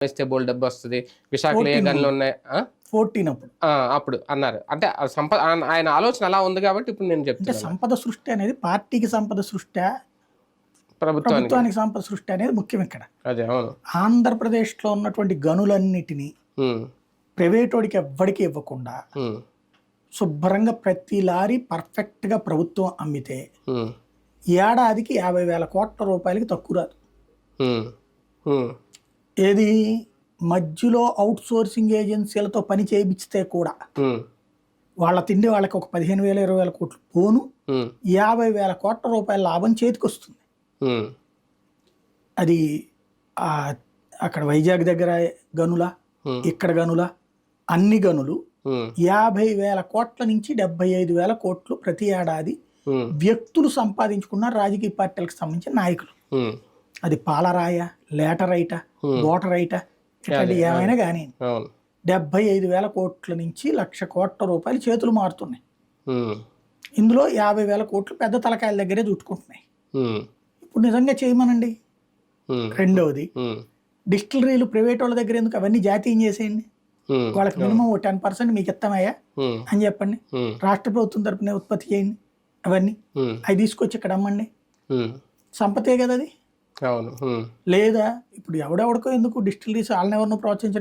వేస్తే బోల్ డబ్బు వస్తుంది, విశాఖలో ఏ 14 గనులు ఉన్నాయి 14 అప్పుడు అప్పుడు అన్నారు. అంటే ఆయన ఆలోచన అలా ఉంది కాబట్టి ఇప్పుడు నేను అంటే చెప్తున్నాను. సంపద సృష్టి అనేది పార్టీకి సంపద సృష్టి, ప్రభుత్వానికి ప్రభుత్వానికి సంపద సృష్టి అనేది ముఖ్యం ఇక్కడ. అదే అవును. ఆంధ్రప్రదేశ్లో ఉన్నటువంటి గనులన్నిటినీ ఉమ్, ప్రైవేటోడికి ఎవ్వడికి ఇవ్వకుండా ఉమ్, శుభ్రంగా ప్రతి లారీ పర్ఫెక్ట్గా ప్రభుత్వం అమ్మితే ఉమ్, ఏడాదికి 50,000 కోట్ల రూపాయలకి తక్కువ రాదు. ఉమ్, ఉమ్, ఏది మధ్యలో అవుట్ సోర్సింగ్ ఏజెన్సీలతో పని చేయించితే కూడా ఉమ్, వాళ్ళ తిండి వాళ్ళకి ఒక 15,000 20,000 కోట్లు పోను ఉమ్, 50,000 కోట్ల రూపాయల లాభం చేతికి వస్తుంది. ఉమ్, అది అక్కడ వైజాగ్ దగ్గర గనుల, ఉమ్, ఇక్కడ గనుల, అన్ని గనులు ఉమ్, 50,000 కోట్ల నుంచి 75,000 కోట్లు ప్రతి ఏడాది ఉమ్, వ్యక్తులు సంపాదించుకున్న రాజకీయ పార్టీలకు సంబంధించిన నాయకులు. ఉమ్, అది పాలరాయ, లేటరైట, బోటరైట, ఇట్లాంటి ఏమైనా కానీ అవును. 75,000 కోట్ల నుంచి 1,00,000 కోట్ల రూపాయలు చేతులు మారుతున్నాయి. ఉమ్, ఇందులో 50,000 కోట్లు పెద్ద తలకాయల దగ్గరే చుట్టుకుంటున్నాయి. ఉమ్, ఇప్పుడు నిజంగా చేయమనండి. ఉమ్, రెండవది, ఉమ్, డిస్టిలరీలు ప్రైవేట్ వాళ్ళ దగ్గర ఎందుకు, అవన్నీ జాతీయం చేసేయండి. ఉమ్, వాళ్ళకి మినిమం 10% మీకు ఇస్తామయ్యా ఉమ్, అని చెప్పండి. ఉమ్, రాష్ట్ర ప్రభుత్వం తరపున ఉత్పత్తి చేయండి, అవన్నీ ఉమ్, అవి తీసుకొచ్చి ఇక్కడ అమ్మండి. ఉమ్, సంపతే కదా అది. అవును. ఉమ్. లేదా ఇప్పుడు ఎవడెవడికో ఎందుకు డిస్టిలరీస్ వాళ్ళని ఎవరినో ప్రోత్సహించడం